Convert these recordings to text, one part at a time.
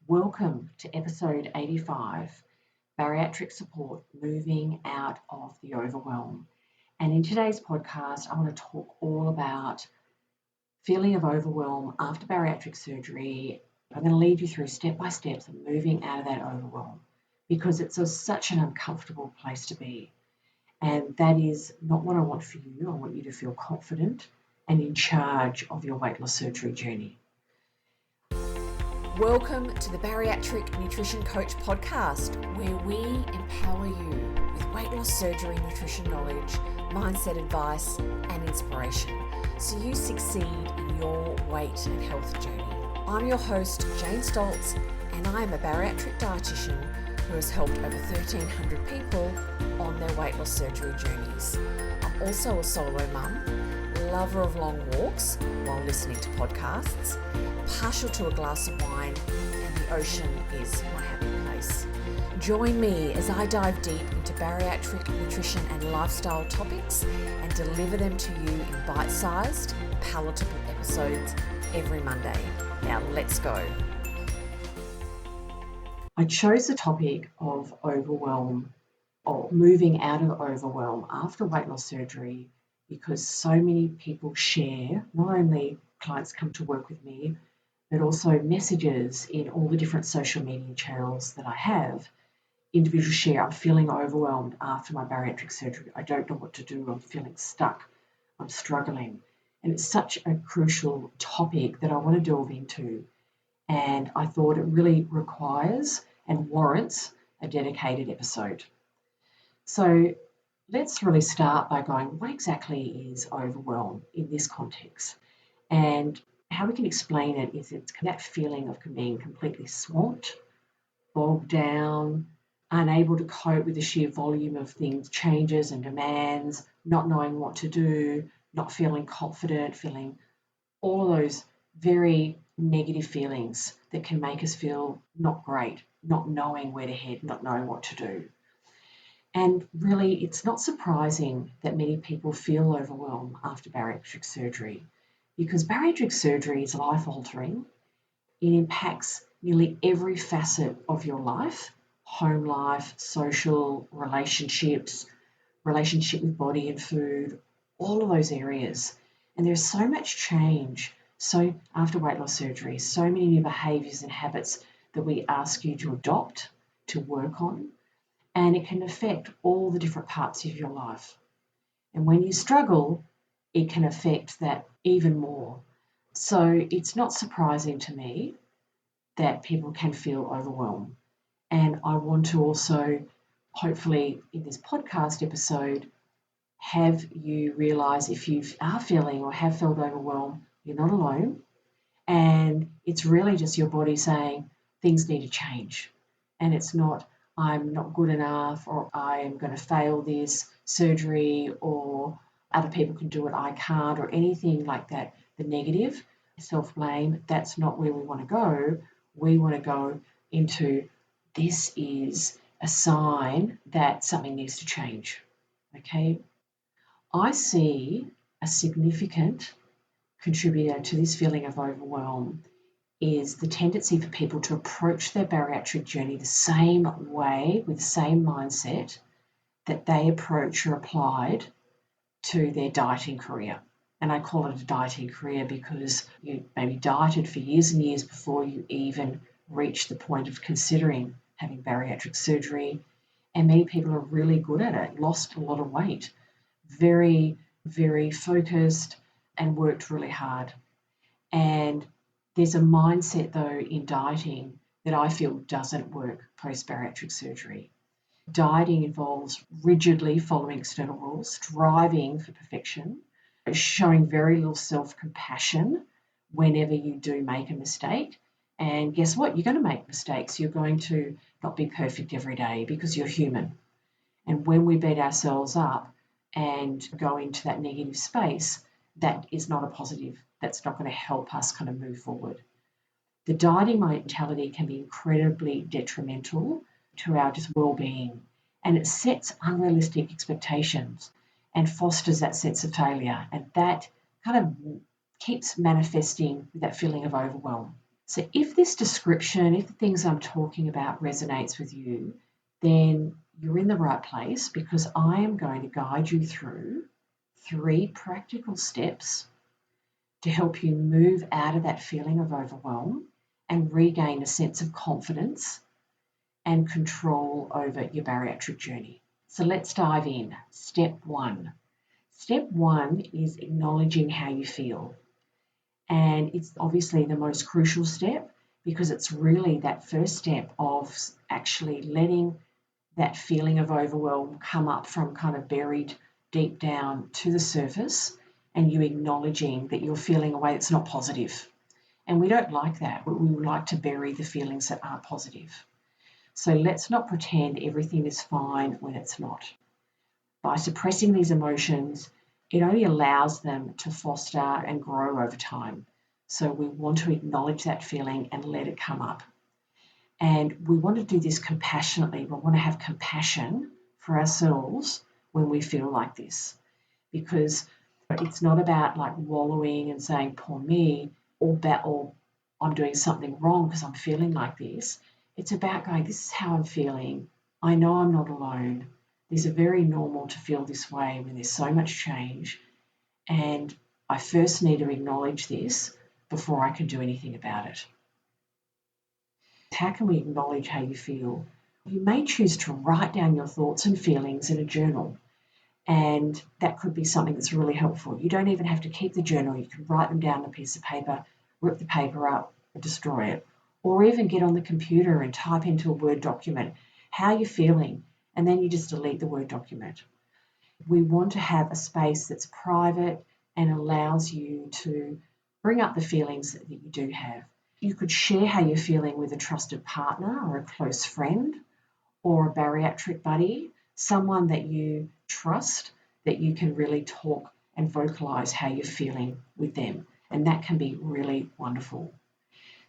Welcome to episode 85, Bariatric Support Moving Out of the Overwhelm. And in today's podcast, I want to talk all about feeling of overwhelm after bariatric surgery. I'm going to lead you through step-by-steps of moving out of that overwhelm because it's such an uncomfortable place to be. And that is not what I want for you. I want you to feel confident and in charge of your weight loss surgery journey. Welcome to the Bariatric Nutrition Coach podcast, where we empower you with weight loss surgery, nutrition knowledge, mindset advice, and inspiration so you succeed in your weight and health journey. I'm your host, Jane Stoltz, and I am a bariatric dietitian who has helped over 1,300 people on their weight loss surgery journeys. I'm also a solo mum, lover of long walks while listening to podcasts, partial to a glass of wine, and the ocean is my happy place. Join me as I dive deep into bariatric nutrition and lifestyle topics and deliver them to you in bite-sized, palatable episodes every Monday. Now let's go. I chose the topic of overwhelm or moving out of overwhelm after weight loss surgery because so many people share, not only clients come to work with me, but also messages in all the different social media channels that I have. Individuals share, I'm feeling overwhelmed after my bariatric surgery. I don't know what to do. I'm feeling stuck. I'm struggling. And it's such a crucial topic that I want to delve into. And I thought it really requires and warrants a dedicated episode. So let's really start by going, what exactly is overwhelm in this context? And how we can explain it is it's that feeling of being completely swamped, bogged down, unable to cope with the sheer volume of things, changes and demands, not knowing what to do, not feeling confident, feeling all of those very negative feelings that can make us feel not great, not knowing where to head, not knowing what to do. And really, it's not surprising that many people feel overwhelmed after bariatric surgery because bariatric surgery is life-altering. It impacts nearly every facet of your life, home life, social, relationships, relationship with body and food, all of those areas. And there's so much change. So after weight loss surgery, so many new behaviours and habits that we ask you to adopt, to work on, and it can affect all the different parts of your life. And when you struggle, it can affect that even more. So it's not surprising to me that people can feel overwhelmed. And I want to also, hopefully in this podcast episode, have you realise if you are feeling or have felt overwhelmed, you're not alone. And it's really just your body saying things need to change. And it's not, I'm not good enough, or I am going to fail this surgery, or other people can do it, I can't, or anything like that. The negative, self-blame, that's not where we want to go. We want to go into this is a sign that something needs to change. Okay? I see a significant contributor to this feeling of overwhelm is the tendency for people to approach their bariatric journey the same way, with the same mindset that they approach or applied to their dieting career. And I call it a dieting career because you maybe dieted for years and years before you even reached the point of considering having bariatric surgery. And many people are really good at it, lost a lot of weight, very, very focused and worked really hard. And there's a mindset, though, in dieting that I feel doesn't work post-bariatric surgery. Dieting involves rigidly following external rules, striving for perfection, showing very little self-compassion whenever you do make a mistake. And guess what? You're going to make mistakes. You're going to not be perfect every day because you're human. And when we beat ourselves up and go into that negative space, that is not a positive. That's not going to help us kind of move forward. The dieting mentality can be incredibly detrimental to our just well-being, and it sets unrealistic expectations and fosters that sense of failure, and that kind of keeps manifesting with that feeling of overwhelm. So if this description, if the things I'm talking about resonates with you, then you're in the right place, because I am going to guide you through 3 practical steps to help you move out of that feeling of overwhelm and regain a sense of confidence and control over your bariatric journey. So let's dive in. Step 1. Step 1 is acknowledging how you feel. And it's obviously the most crucial step, because it's really that first step of actually letting that feeling of overwhelm come up from kind of buried deep down to the surface, and you acknowledging that you're feeling a way that's not positive. And we don't like that. We would like to bury the feelings that aren't positive. So let's not pretend everything is fine when it's not. By suppressing these emotions, it only allows them to foster and grow over time. So we want to acknowledge that feeling and let it come up. And we want to do this compassionately. We want to have compassion for ourselves when we feel like this, because it's not about like wallowing and saying, poor me, or I'm doing something wrong because I'm feeling like this. It's about going, this is how I'm feeling. I know I'm not alone. These are very normal to feel this way when there's so much change. And I first need to acknowledge this before I can do anything about it. How can we acknowledge how you feel? You may choose to write down your thoughts and feelings in a journal, and that could be something that's really helpful. You don't even have to keep the journal. You can write them down on a piece of paper, rip the paper up, or destroy it, or even get on the computer and type into a Word document how you're feeling, and then you just delete the Word document. We want to have a space that's private and allows you to bring up the feelings that you do have. You could share how you're feeling with a trusted partner or a close friend or a bariatric buddy, someone that you trust, that you can really talk and vocalize how you're feeling with them. And that can be really wonderful.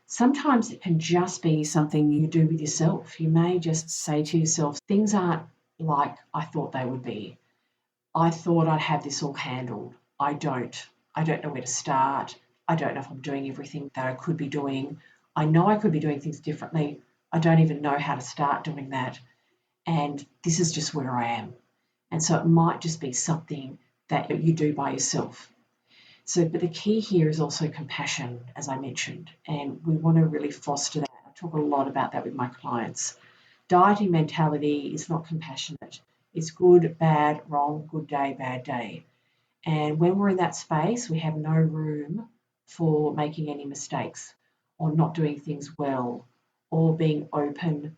Sometimes it can just be something you do with yourself. You may just say to yourself, things aren't like I thought they would be. I thought I'd have this all handled. I don't. I don't know where to start. I don't know if I'm doing everything that I could be doing. I know I could be doing things differently. I don't even know how to start doing that. And this is just where I am. And so it might just be something that you do by yourself. But the key here is also compassion, as I mentioned, and we want to really foster that. I talk a lot about that with my clients. Dieting mentality is not compassionate. It's good, bad, wrong, good day, bad day. And when we're in that space, we have no room for making any mistakes or not doing things well or being open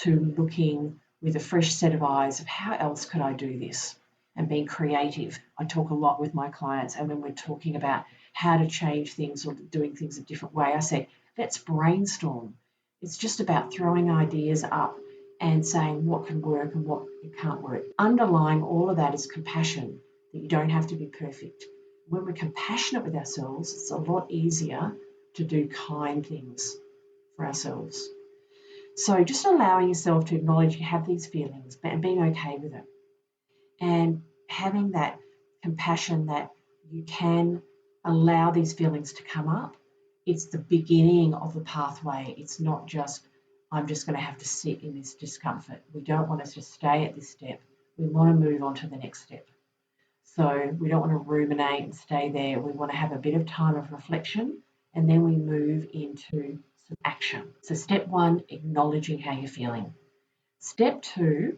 to looking with a fresh set of eyes of how else could I do this, and being creative. I talk a lot with my clients, and when we're talking about how to change things or doing things a different way, I say, let's brainstorm. It's just about throwing ideas up and saying what can work and what it can't work. Underlying all of that is compassion, that you don't have to be perfect. When we're compassionate with ourselves, it's a lot easier to do kind things for ourselves. So just allowing yourself to acknowledge you have these feelings and being okay with it. And having that compassion that you can allow these feelings to come up. It's the beginning of the pathway. It's not just, I'm just going to have to sit in this discomfort. We don't want to just stay at this step. We want to move on to the next step. So we don't want to ruminate and stay there. We want to have a bit of time of reflection, and then we move into some action. So step 1, acknowledging how you're feeling. Step 2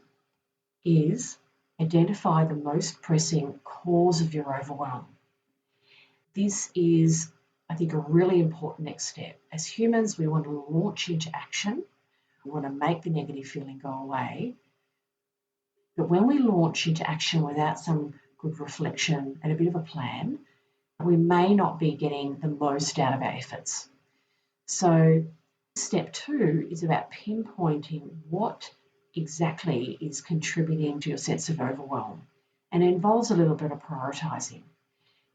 is identify the most pressing cause of your overwhelm. This is, I think, a really important next step. As humans, we want to launch into action. We want to make the negative feeling go away. But when we launch into action without some good reflection and a bit of a plan, we may not be getting the most out of our efforts. So step 2 is about pinpointing what exactly is contributing to your sense of overwhelm, and it involves a little bit of prioritizing.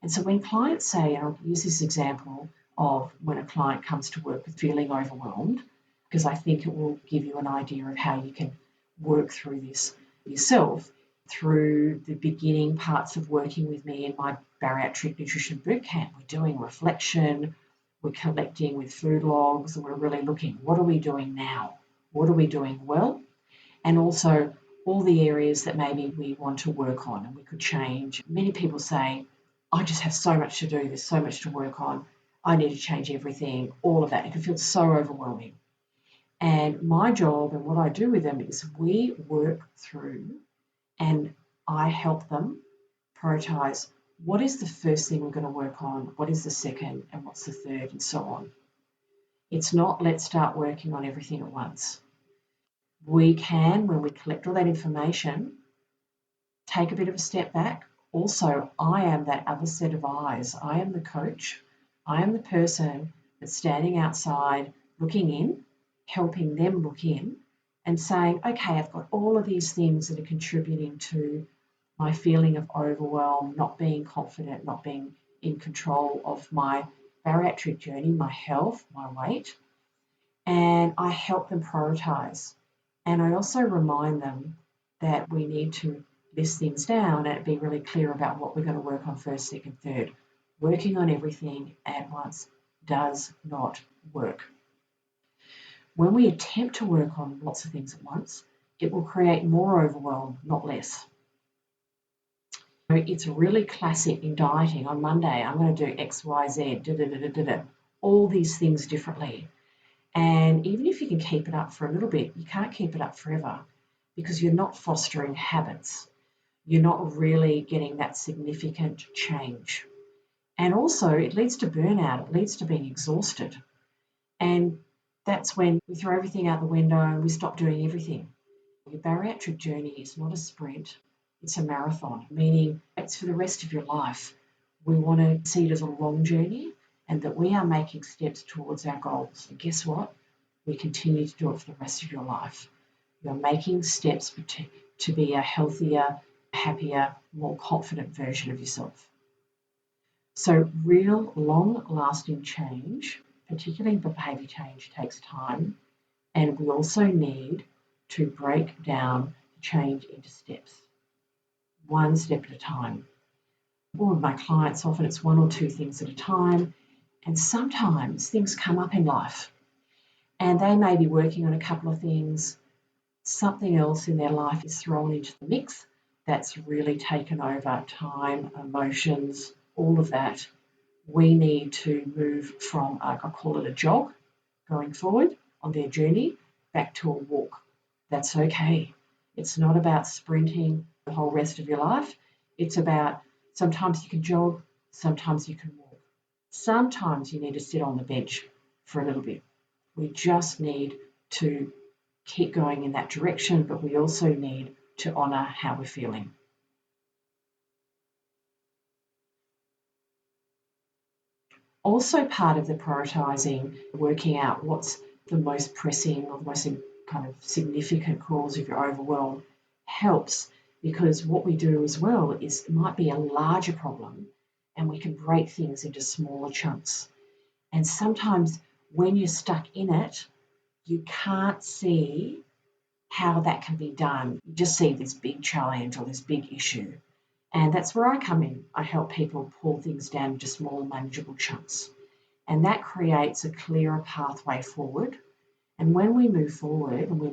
And so when clients say, and I'll use this example of when a client comes to work with feeling overwhelmed, because I think it will give you an idea of how you can work through this yourself through the beginning parts of working with me in my bariatric nutrition bootcamp. We're doing reflection, We're collecting with food logs, and we're really looking, what are we doing now? What are we doing well? And also all the areas that maybe we want to work on and we could change. Many people say, I just have so much to do, there's so much to work on, I need to change everything, all of that. It can feel so overwhelming. And my job and what I do with them is we work through and I help them prioritize what is the first thing we're going to work on, what is the second, and what's the third, and so on. It's not let's start working on everything at once. We can, when we collect all that information, take a bit of a step back. Also, I am that other set of eyes. I am the coach. I am the person that's standing outside looking in, helping them look in and saying, okay, I've got all of these things that are contributing to my feeling of overwhelm, not being confident, not being in control of my bariatric journey, my health, my weight. And I help them prioritize. And I also remind them that we need to list things down and be really clear about what we're going to work on first, second, third. Working on everything at once does not work. When we attempt to work on lots of things at once, it will create more overwhelm, not less. It's really classic in dieting. On Monday, I'm going to do X, Y, Z, all these things differently. And even if you can keep it up for a little bit, you can't keep it up forever because you're not fostering habits. You're not really getting that significant change. And also, it leads to burnout. It leads to being exhausted. And that's when we throw everything out the window and we stop doing everything. Your bariatric journey is not a sprint, it's a marathon, meaning it's for the rest of your life. We want to see it as a long journey and that we are making steps towards our goals. And guess what? We continue to do it for the rest of your life. You're making steps to be a healthier, happier, more confident version of yourself. So real long-lasting change, particularly behaviour change, takes time, and we also need to break down the change into steps, one step at a time. All of my clients, often it's one or two things at a time, and sometimes things come up in life and they may be working on a couple of things. Something else in their life is thrown into the mix that's really taken over time, emotions, all of that. We need to move from, I call it a jog, going forward on their journey, back to a walk. That's okay. It's not about sprinting the whole rest of your life. It's about sometimes you can jog, sometimes you can walk. Sometimes you need to sit on the bench for a little bit. We just need to keep going in that direction, but we also need to honour how we're feeling. Also part of the prioritising, working out what's the most pressing or the most kind of significant cause of your overwhelm helps, because what we do as well is it might be a larger problem and we can break things into smaller chunks. And sometimes when you're stuck in it, you can't see how that can be done. You just see this big challenge or this big issue. And that's where I come in. I help people pull things down into small, manageable chunks. And that creates a clearer pathway forward. And when we move forward and we're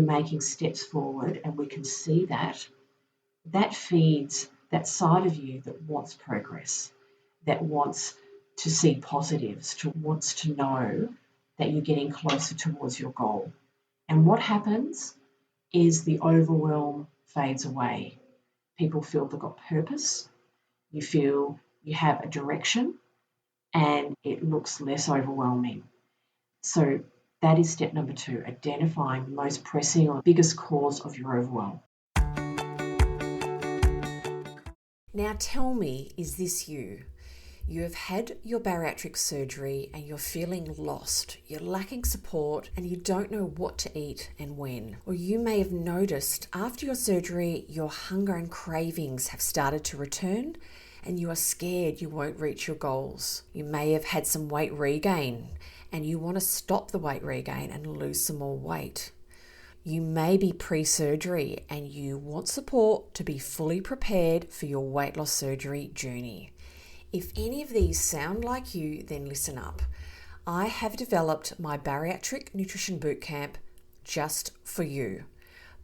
making steps forward and we can see that, that feeds that side of you that wants progress, that wants to see positives, wants to know that you're getting closer towards your goal. And what happens is the overwhelm fades away. People feel they've got purpose. You feel you have a direction and it looks less overwhelming. So that is step number 2, identifying the most pressing or biggest cause of your overwhelm. Now tell me, is this you? You have had your bariatric surgery and you're feeling lost, you're lacking support and you don't know what to eat and when. Or you may have noticed after your surgery, your hunger and cravings have started to return and you are scared you won't reach your goals. You may have had some weight regain and you want to stop the weight regain and lose some more weight. You may be pre-surgery and you want support to be fully prepared for your weight loss surgery journey. If any of these sound like you, then listen up. I have developed my Bariatric Nutrition Bootcamp just for you.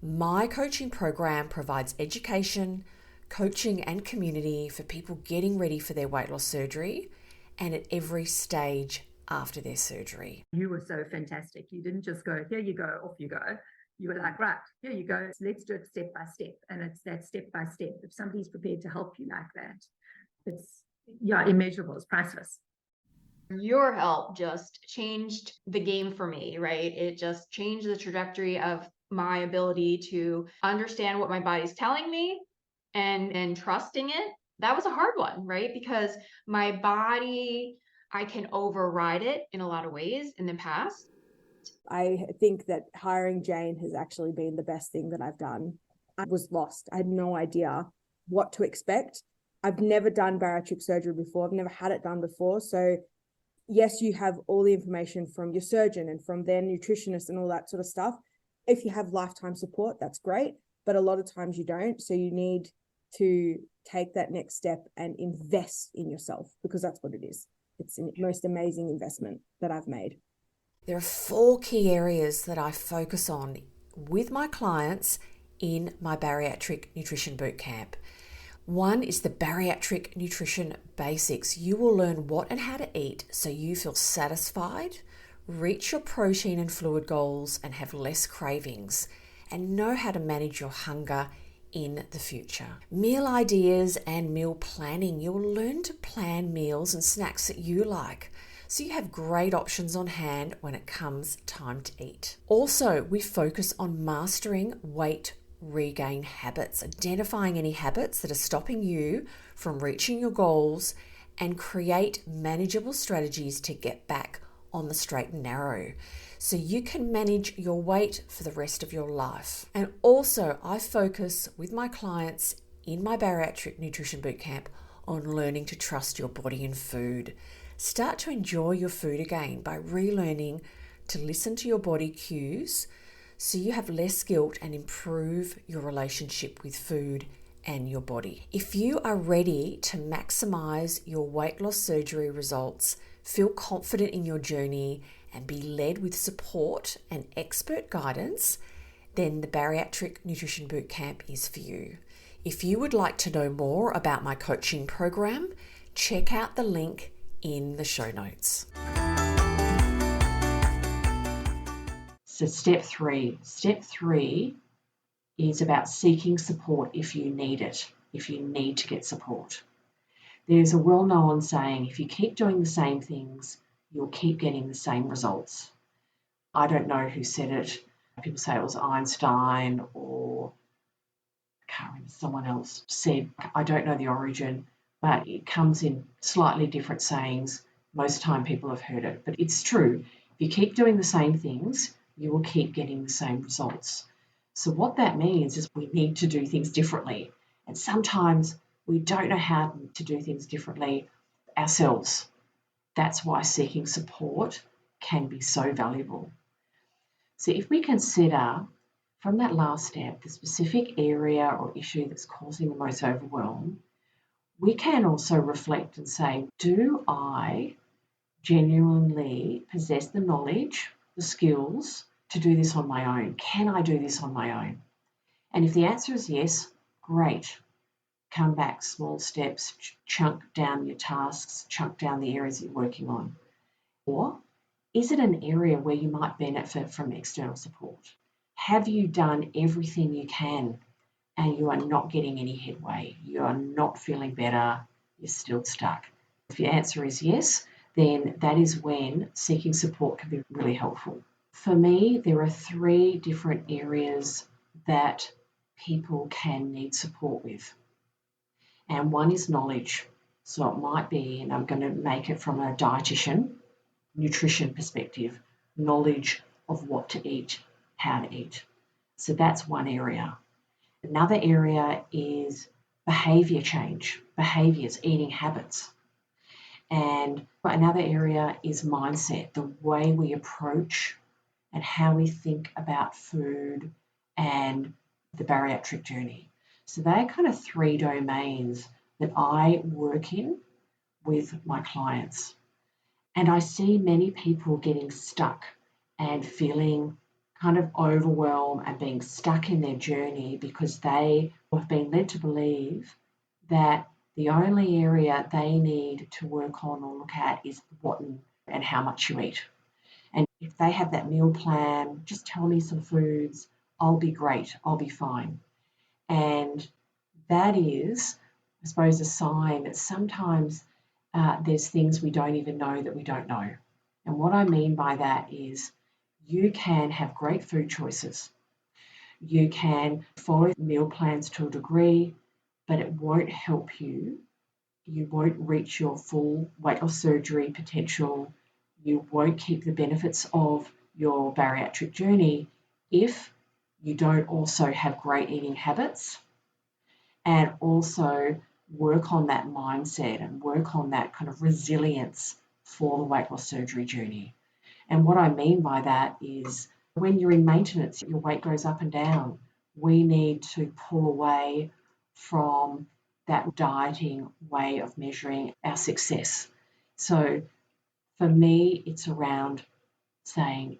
My coaching program provides education, coaching and community for people getting ready for their weight loss surgery and at every stage after their surgery. You were so fantastic. You didn't just go, here you go, off you go. You were like, right, here you go. Let's do it step by step. And it's that step by step. If somebody's prepared to help you like that, it's immeasurable. It's priceless. Your help just changed the game for me, right? It just changed the trajectory of my ability to understand what my body's telling me and trusting it. That was a hard one, right? Because my body, I can override it in a lot of ways in the past. I think that hiring Jane has actually been the best thing that I've done. I was lost. I had no idea what to expect. I've never done bariatric surgery before. I've never had it done before. So yes, you have all the information from your surgeon and from their nutritionist and all that sort of stuff. If you have lifetime support, that's great. But a lot of times you don't. So you need to take that next step and invest in yourself, because that's what it is. It's the most amazing investment that I've made. There are 4 key areas that I focus on with my clients in my Bariatric Nutrition Bootcamp. One is the Bariatric Nutrition Basics. You will learn what and how to eat so you feel satisfied, reach your protein and fluid goals, and have less cravings, and know how to manage your hunger in the future. Meal ideas and meal planning. You'll learn to plan meals and snacks that you like, so you have great options on hand when it comes time to eat. Also, we focus on mastering weight regain habits, identifying any habits that are stopping you from reaching your goals, and create manageable strategies to get back on the straight and narrow so you can manage your weight for the rest of your life. And also, I focus with my clients in my Bariatric Nutrition Bootcamp on learning to trust your body and food. Start to enjoy your food again by relearning to listen to your body cues so you have less guilt and improve your relationship with food and your body. If you are ready to maximize your weight loss surgery results, feel confident in your journey, and be led with support and expert guidance, then the Bariatric Nutrition Bootcamp is for you. If you would like to know more about my coaching program, check out the link in the show notes. So step 3. Step 3 is about seeking support if you need it, if you need to get support. There's a well-known saying, if you keep doing the same things, you'll keep getting the same results. I don't know who said it. People say it was Einstein, or I can't remember, someone else said, I don't know the origin, but it comes in slightly different sayings. Most time people have heard it, but it's true. If you keep doing the same things, you will keep getting the same results. So what that means is we need to do things differently. And sometimes we don't know how to do things differently ourselves. That's why seeking support can be so valuable. So if we consider from that last step the specific area or issue that's causing the most overwhelm, we can also reflect and say, do I genuinely possess the knowledge, the skills to do this on my own? Can I do this on my own? And if the answer is yes, great. Come back, small steps, chunk down your tasks, chunk down the areas you're working on. Or is it an area where you might benefit from external support? Have you done everything you can and you are not getting any headway? You are not feeling better, you're still stuck. If your answer is yes, then that is when seeking support can be really helpful. For me, there are 3 different areas that people can need support with. And one is knowledge. So it might be, and I'm going to make it from a dietitian, nutrition perspective, knowledge of what to eat, how to eat. So that's one area. Another area is behavior change, behaviors, eating habits. And another area is mindset, the way we approach and how we think about food and the bariatric journey. So they're kind of 3 domains that I work in with my clients. And I see many people getting stuck and feeling kind of overwhelmed and being stuck in their journey because they have been led to believe that the only area they need to work on or look at is what and how much you eat. And if they have that meal plan, just tell me some foods, I'll be great, I'll be fine. And that is, I suppose, a sign that sometimes there's things we don't even know that we don't know. And what I mean by that is you can have great food choices. You can follow meal plans to a degree, but it won't help you. You won't reach your full weight loss surgery potential. You won't keep the benefits of your bariatric journey if you don't also have great eating habits and also work on that mindset and work on that kind of resilience for the weight loss surgery journey. And what I mean by that is when you're in maintenance, your weight goes up and down. We need to pull away from that dieting way of measuring our success. So for me, it's around saying,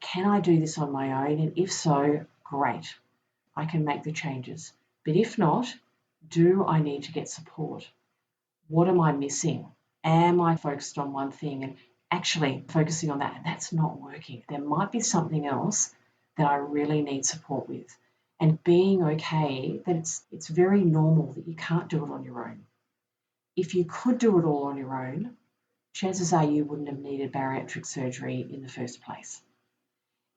can I do this on my own? And if so, great, I can make the changes. But if not, do I need to get support? What am I missing? Am I focused on one thing and actually focusing on that and that's not working? There might be something else that I really need support with. And being okay that it's very normal that you can't do it on your own. If you could do it all on your own, chances are you wouldn't have needed bariatric surgery in the first place.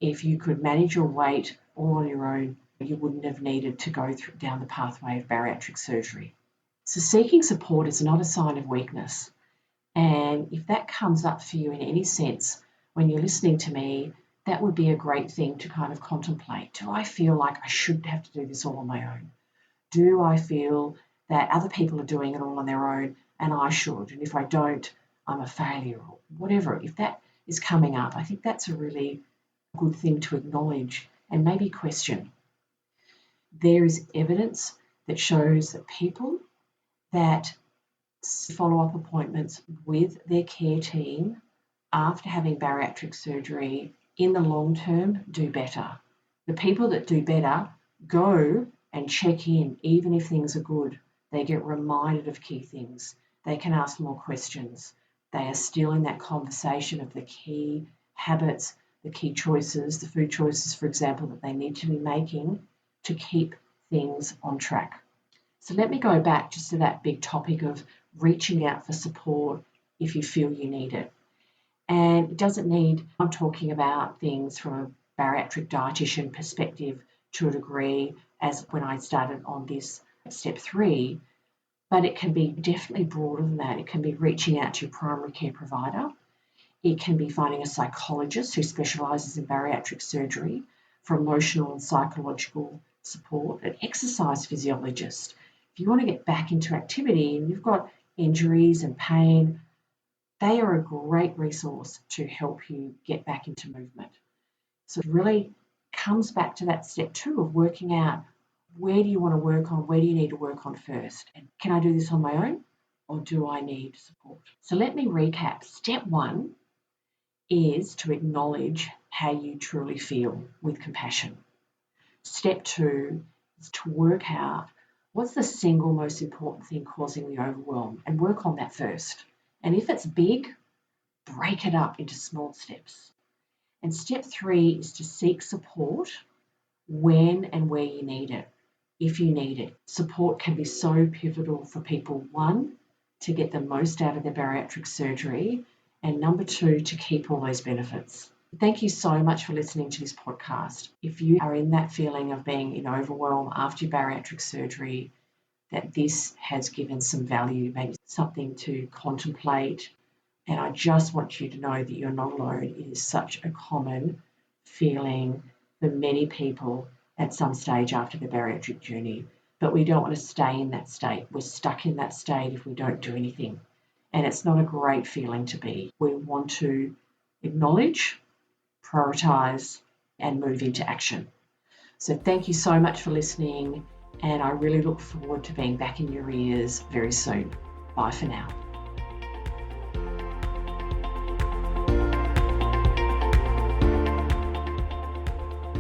If you could manage your weight all on your own, you wouldn't have needed to go down the pathway of bariatric surgery. So seeking support is not a sign of weakness. And if that comes up for you in any sense when you're listening to me, that would be a great thing to kind of contemplate. Do I feel like I should have to do this all on my own? Do I feel that other people are doing it all on their own and I should? And if I don't, I'm a failure or whatever. If that is coming up, I think that's a really good thing to acknowledge and maybe question. There is evidence that shows that people that follow-up appointments with their care team after having bariatric surgery in the long term do better. The people that do better go and check in even if things are good. They get reminded of key things. They can ask more questions. They are still in that conversation of the key habits, the key choices, the food choices, for example, that they need to be making to keep things on track. So let me go back just to that big topic of reaching out for support if you feel you need it. And it doesn't need, I'm talking about things from a bariatric dietitian perspective to a degree as when I started on this step 3, but it can be definitely broader than that. It can be reaching out to your primary care provider. It can be finding a psychologist who specialises in bariatric surgery for emotional and psychological support, an exercise physiologist. If you want to get back into activity and you've got injuries and pain, they are a great resource to help you get back into movement. So it really comes back to that step 2 of working out where do you want to work on, where do you need to work on first? And can I do this on my own or do I need support? So let me recap. Step 1 is to acknowledge how you truly feel with compassion. Step 2 is to work out what's the single most important thing causing the overwhelm and work on that first. And if it's big, break it up into small steps. And step 3 is to seek support when and where you need it, if you need it. Support can be so pivotal for people, 1, to get the most out of their bariatric surgery, and number 2, to keep all those benefits. Thank you so much for listening to this podcast. If you are in that feeling of being in overwhelm after your bariatric surgery, that this has given some value, maybe something to contemplate. And I just want you to know that you're not alone. It is such a common feeling for many people at some stage after the bariatric journey. But we don't want to stay in that state. We're stuck in that state if we don't do anything. And it's not a great feeling to be. We want to acknowledge, prioritise, and move into action. So thank you so much for listening. And I really look forward to being back in your ears very soon. Bye for now.